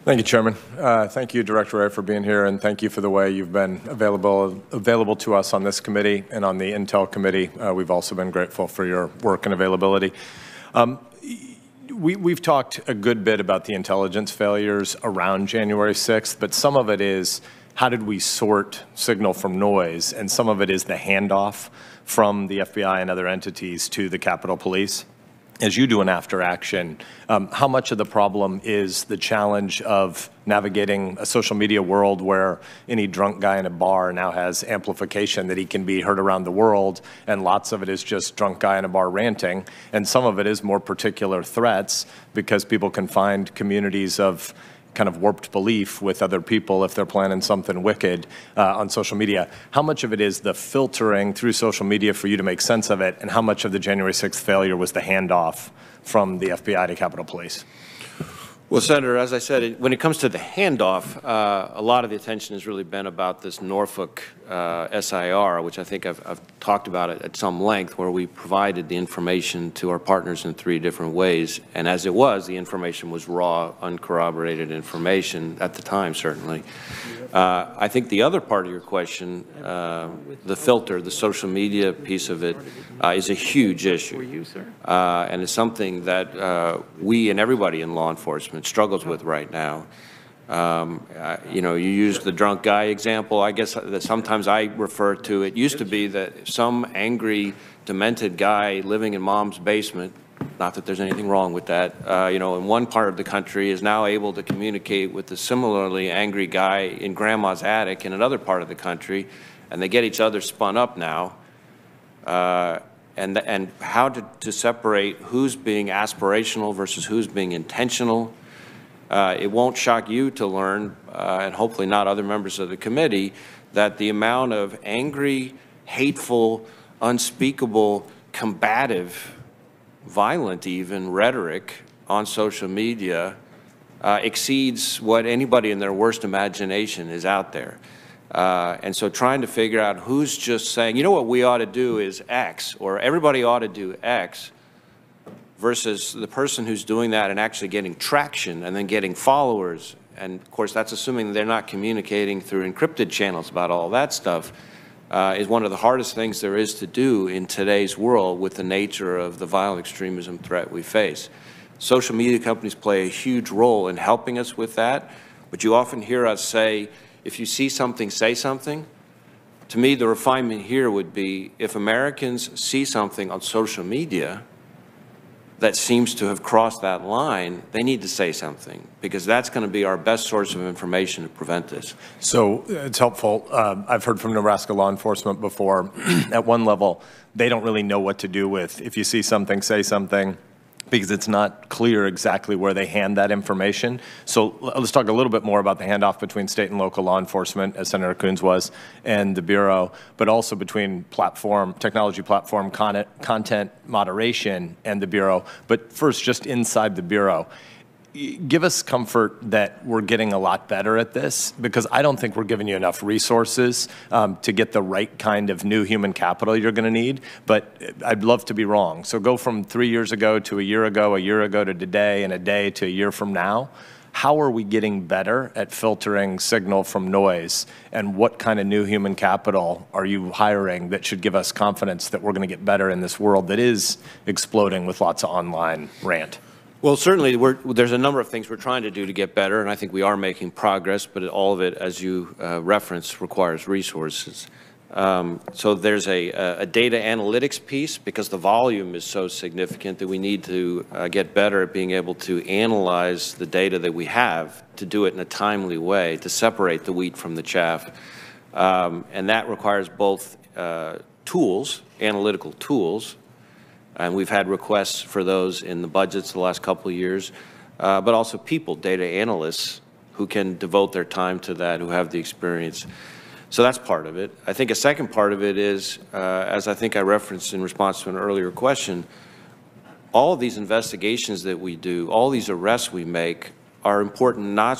Thank you, Chairman. Thank you, Director Wray, for being here, and thank you for the way you've been available to us on this committee and on the Intel Committee. We've also been grateful for your work and availability. We've talked a good bit about the intelligence failures around January 6th, but some of it is how did we sort signal from noise, and some of it is the handoff from the FBI and other entities to the Capitol Police. As you do an after action, how much of the problem is the challenge of navigating a social media world where any drunk guy in a bar now has amplification that he can be heard around the world, and lots of it is just drunk guy in a bar ranting, and some of it is more particular threats because people can find communities of kind of warped belief with other people if they're planning something wicked on social media. How much of it is the filtering through social media for you to make sense of it, and how much of the January 6th failure was the handoff from the FBI to Capitol Police? Well, Senator, as I said, when it comes to the handoff, a lot of the attention has really been about this Norfolk SIR, which I think I've talked about it at some length, where we provided the information to our partners in 3 different ways. And as it was, the information was raw, uncorroborated information at the time, certainly. I think the other part of your question, the filter, the social media piece of it, is a huge issue. And it's something that we and everybody in law enforcement struggles with right now. You know, you used the drunk guy example. I guess that sometimes I refer to it. Used to be that some angry, demented guy living in mom's basement, not that there's anything wrong with that, you know, in one part of the country is now able to communicate with a similarly angry guy in grandma's attic in another part of the country, and they get each other spun up now. And how to separate who's being aspirational versus who's being intentional. It won't shock you to learn, and hopefully not other members of the committee, that the amount of angry, hateful, unspeakable, combative, violent even rhetoric on social media exceeds what anybody in their worst imagination is out there. And so trying to figure out who's just saying, you know what we ought to do is X, or everybody ought to do X, versus the person who's doing that and actually getting traction and then getting followers. And of course, that's assuming they're not communicating through encrypted channels about all that stuff, is one of the hardest things there is to do in today's world with the nature of the violent extremism threat we face. Social media companies play a huge role in helping us with that, but you often hear us say, if you see something, say something. To me, the refinement here would be if Americans see something on social media that seems to have crossed that line, they need to say something, because that's going to be our best source of information to prevent this. So it's helpful. I've heard from Nebraska law enforcement before. At one level, they don't really know what to do with if you see something, say something, because it's not clear exactly where they hand that information. So let's talk a little bit more about the handoff between state and local law enforcement, as Senator Coons was, and the Bureau, but also between technology platform content moderation and the Bureau. But first, just inside the Bureau, give us comfort that we're getting a lot better at this, because I don't think we're giving you enough resources to get the right kind of new human capital you're going to need, but I'd love to be wrong. So go from 3 years ago to a year ago to today, and a day to a year from now. How are we getting better at filtering signal from noise, and what kind of new human capital are you hiring that should give us confidence that we're going to get better in this world that is exploding with lots of online rant? Well, certainly there's a number of things we're trying to do to get better, and I think we are making progress, but all of it, as you referenced, requires resources. So there's a data analytics piece, because the volume is so significant that we need to get better at being able to analyze the data that we have, to do it in a timely way, to separate the wheat from the chaff. And that requires both tools, analytical tools, and we've had requests for those in the budgets the last couple of years, but also people, data analysts, who can devote their time to that, who have the experience. So that's part of it. I think a second part of it is, as I think I referenced in response to an earlier question, all of these investigations that we do, all these arrests we make, are important not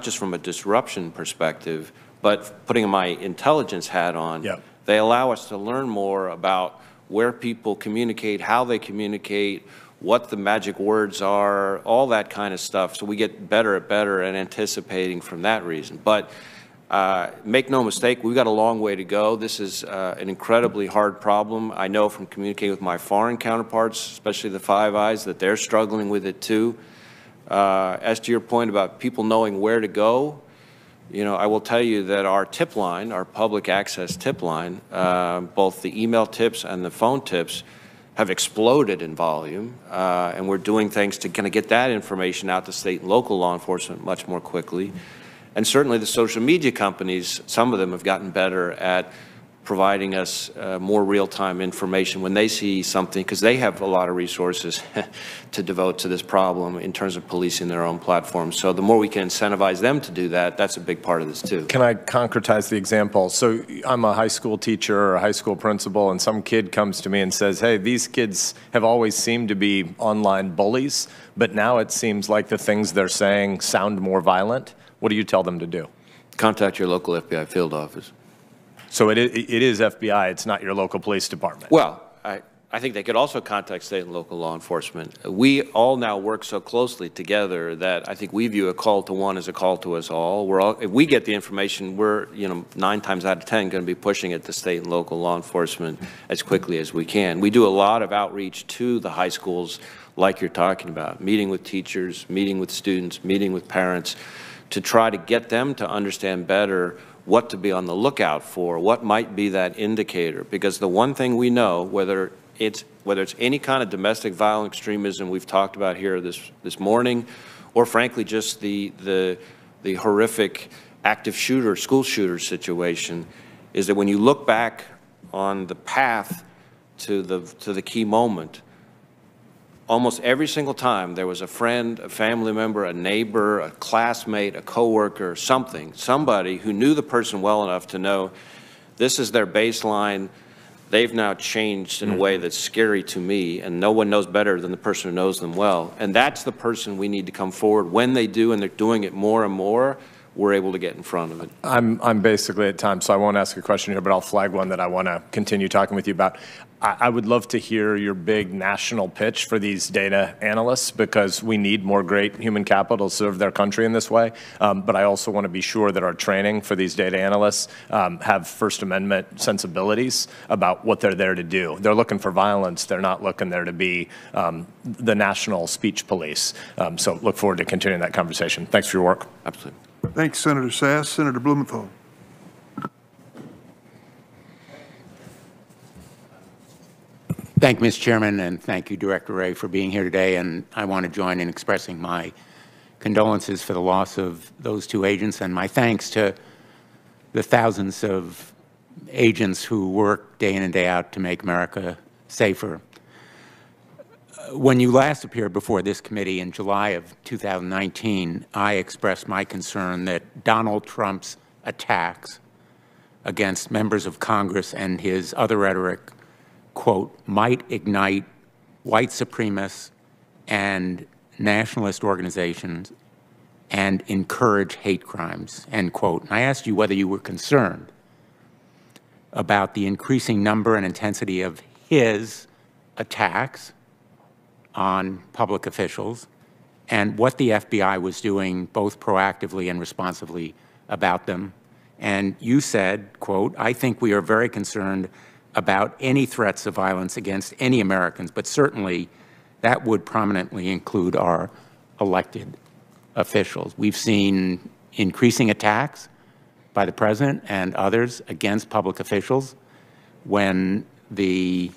just from a disruption perspective, but putting my intelligence hat on. Yep. They allow us to learn more about where people communicate, how they communicate, what the magic words are, all that kind of stuff. So we get better at anticipating from that reason. But make no mistake, we've got a long way to go. This is an incredibly hard problem. I know from communicating with my foreign counterparts, especially the Five Eyes, that they're struggling with it too. As to your point about people knowing where to go, you know, I will tell you that our tip line, our public access tip line, both the email tips and the phone tips have exploded in volume, and we're doing things to kind of get that information out to state and local law enforcement much more quickly. And certainly the social media companies, some of them have gotten better at providing us more real-time information when they see something, because they have a lot of resources to devote to this problem in terms of policing their own platforms. So the more we can incentivize them to do that, that's a big part of this too. Can I concretize the example? So I'm a high school teacher or a high school principal, and some kid comes to me and says, hey, these kids have always seemed to be online bullies, but now it seems like the things they're saying sound more violent. What do you tell them to do? Contact your local FBI field office. So it is FBI, it's not your local police department? Well, I think they could also contact state and local law enforcement. We all now work so closely together that I think we view a call to one as a call to us all. If we get the information, we're, you know, 9 times out of 10 going to be pushing it to state and local law enforcement as quickly as we can. We do a lot of outreach to the high schools like you're talking about, meeting with teachers, meeting with students, meeting with parents, to try to get them to understand better what to be on the lookout for, what might be that indicator. Because the one thing we know, whether it's any kind of domestic violent extremism we've talked about here this morning, or frankly just the horrific active shooter, school shooter situation, is that when you look back on the path to the key moment, almost every single time there was a friend, a family member, a neighbor, a classmate, a coworker, somebody who knew the person well enough to know this is their baseline. They've now changed in a way that's scary to me, and no one knows better than the person who knows them well. And that's the person we need to come forward. When they do, and they're doing it more and more, we're able to get in front of it. I'm basically at time, so I won't ask a question here, but I'll flag one that I want to continue talking with you about. I would love to hear your big national pitch for these data analysts, because we need more great human capital to serve their country in this way. But I also want to be sure that our training for these data analysts have First Amendment sensibilities about what they're there to do. They're looking for violence. They're not looking there to be the national speech police. So look forward to continuing that conversation. Thanks for your work. Absolutely. Thanks, Senator Sass. Senator Blumenthal. Thank you, Mr. Chairman, and thank you, Director Wray, for being here today. And I want to join in expressing my condolences for the loss of those 2 agents, and my thanks to the thousands of agents who work day in and day out to make America safer. When you last appeared before this committee in July of 2019, I expressed my concern that Donald Trump's attacks against members of Congress and his other rhetoric, quote, might ignite white supremacist and nationalist organizations and encourage hate crimes, end quote. And I asked you whether you were concerned about the increasing number and intensity of his attacks on public officials and what the FBI was doing both proactively and responsively about them. And you said, quote, I think we are very concerned about any threats of violence against any Americans, but certainly that would prominently include our elected officials. We've seen increasing attacks by the President and others against public officials when the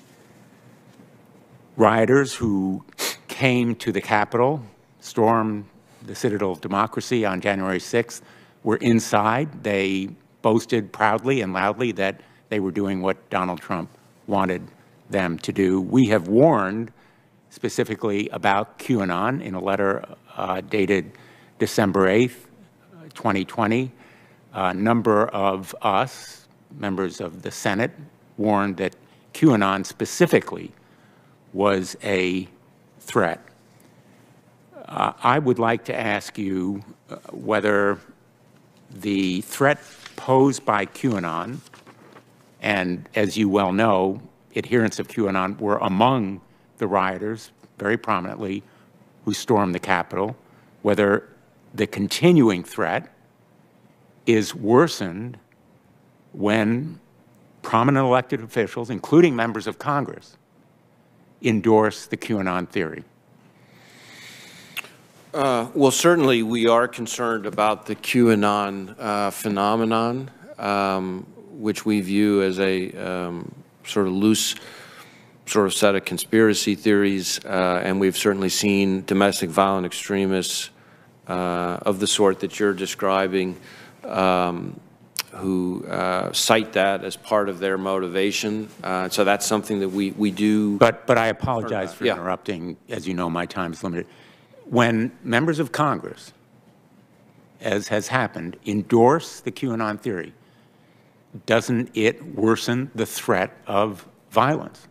rioters who came to the Capitol, stormed the Citadel of Democracy on January 6th, were inside. They boasted proudly and loudly that they were doing what Donald Trump wanted them to do. We have warned specifically about QAnon in a letter dated December 8th, 2020. A number of us, members of the Senate, warned that QAnon specifically was a threat. I would like to ask you whether the threat posed by QAnon, and as you well know, adherents of QAnon were among the rioters very prominently who stormed the Capitol, whether the continuing threat is worsened when prominent elected officials, including members of Congress, endorse the QAnon theory. Well, certainly we are concerned about the QAnon phenomenon, which we view as a sort of loose set of conspiracy theories, and we've certainly seen domestic violent extremists of the sort that you're describing who cite that as part of their motivation. So that's something that we do. But I apologize for interrupting. As you know, my time is limited. When members of Congress, as has happened, endorse the QAnon theory, doesn't it worsen the threat of violence?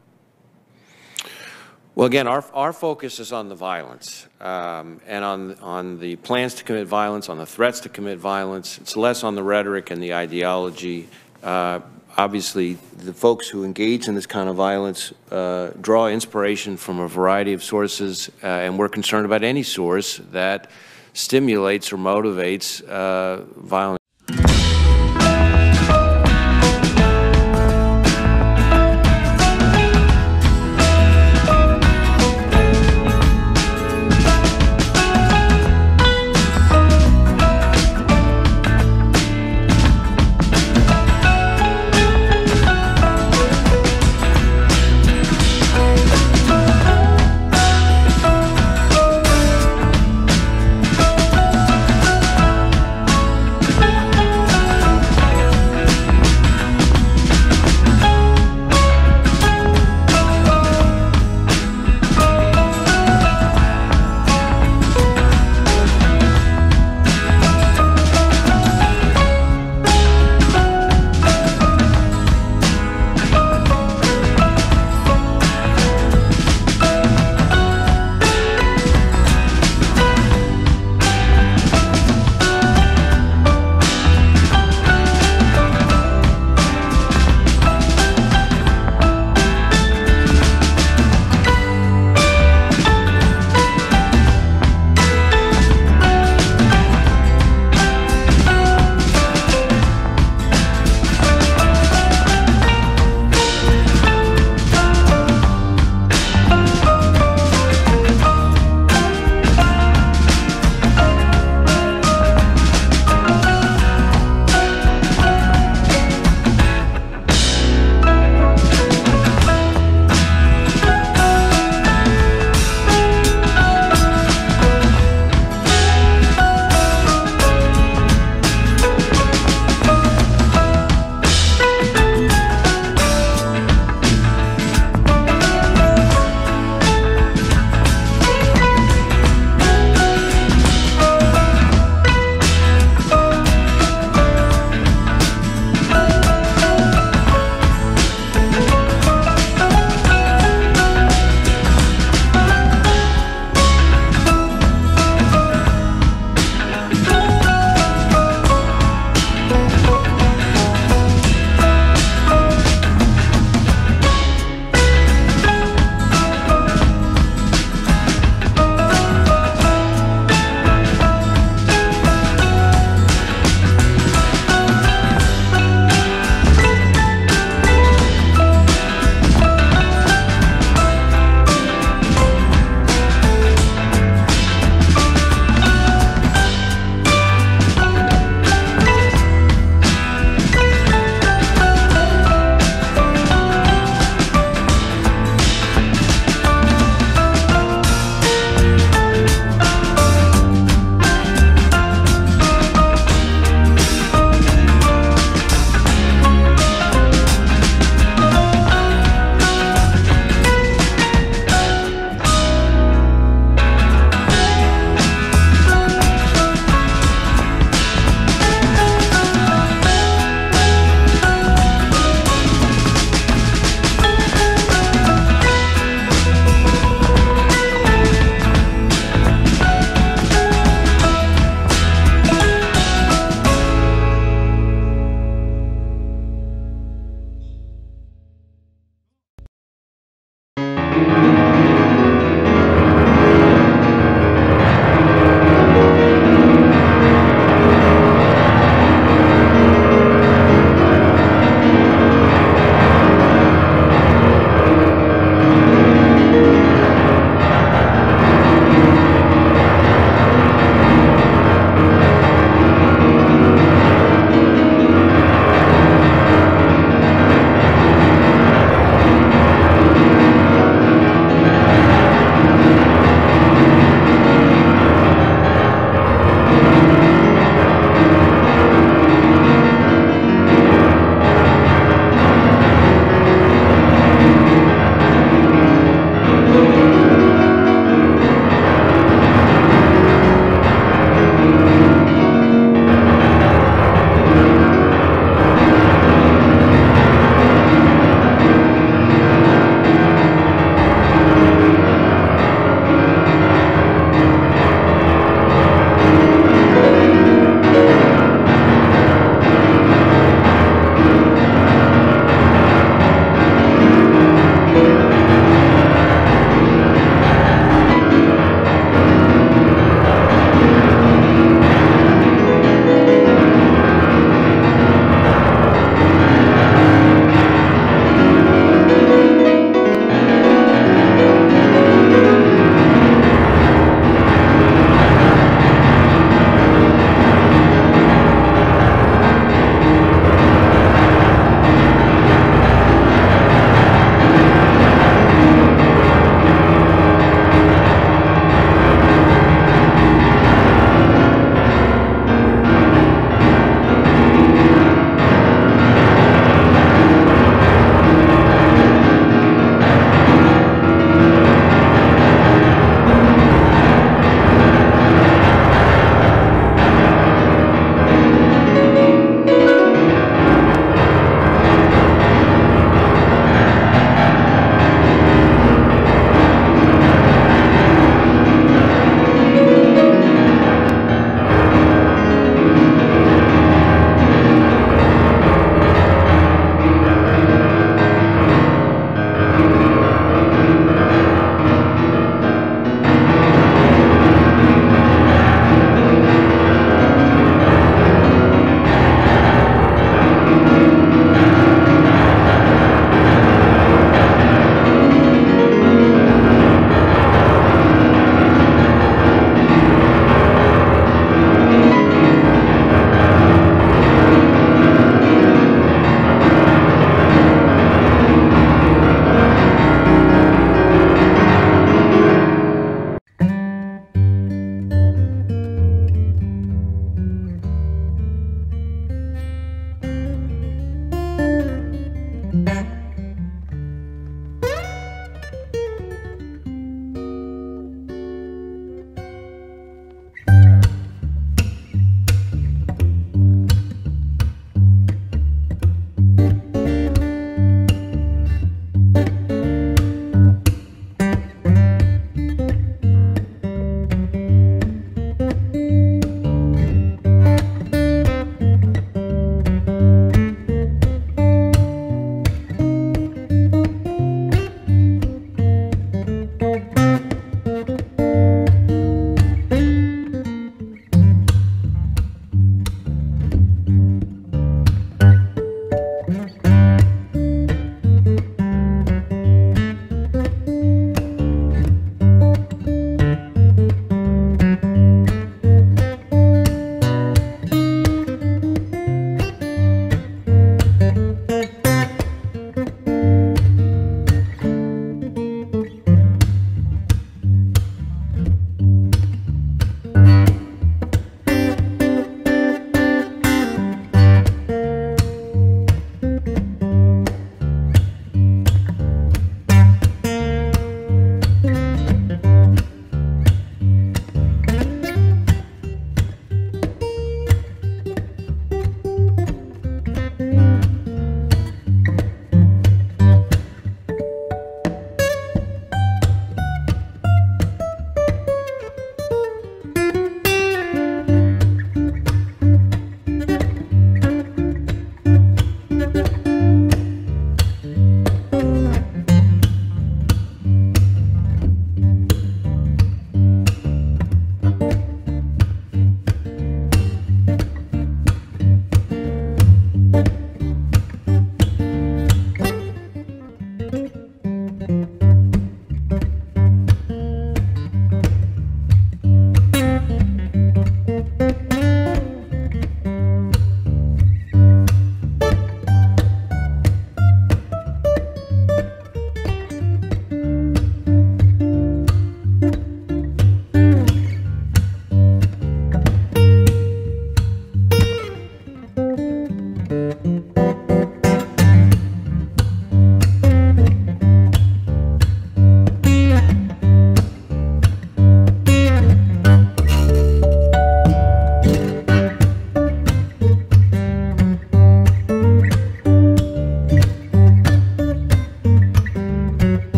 Well, again, our focus is on the violence and on the plans to commit violence, on the threats to commit violence. It's less on the rhetoric and the ideology. Obviously, the folks who engage in this kind of violence draw inspiration from a variety of sources, and we're concerned about any source that stimulates or motivates violence.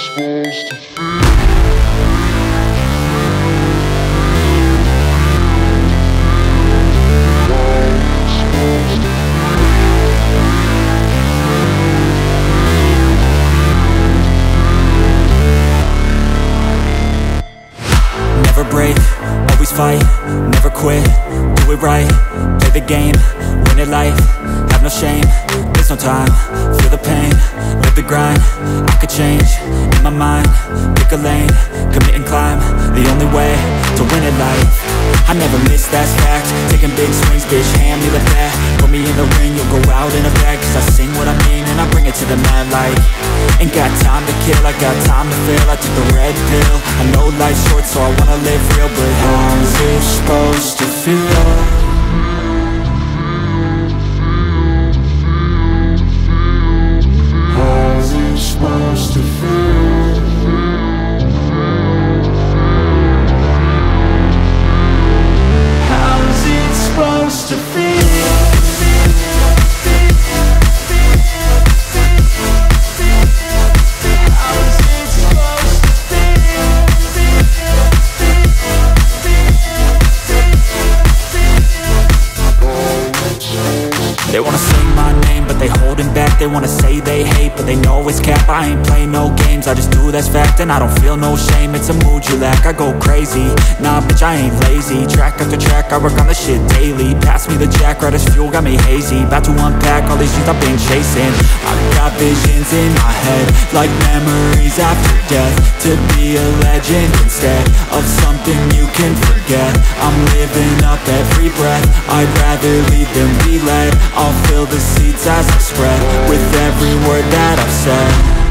Never break, always fight, never quit, do it right, play the game, win it life, have no shame, there's no time, feel the pain, live the grind, I could change, in my mind, pick a lane, commit and climb, the only way to win it life, I never miss, that's fact, taking big swings, bitch, hand me the bat, put me in the ring, you'll go out in a bag, cause I sing what I mean and I bring it to the mad light, ain't got time to kill, I got time to feel, I took the red pill, I know life's short so I wanna live real, but how's it supposed to feel? How's it supposed to feel? How's it supposed to feel? They wanna say my name, but they holding back. They wanna say they hate, but they know it's cap. I ain't play no games, I just do that's fact. And I don't feel no shame, it's a mood you lack. I go crazy, nah bitch I ain't lazy. Track after track, I work on the shit daily. Pass me the jack, right as fuel, got me hazy. About to unpack all these things I've been chasing. I've got visions in my head, like memories after death. To be a legend instead of something you can forget. I'm living up every breath, I'd rather lead than be led. I'll fill the seats as I spread with every word that I've said.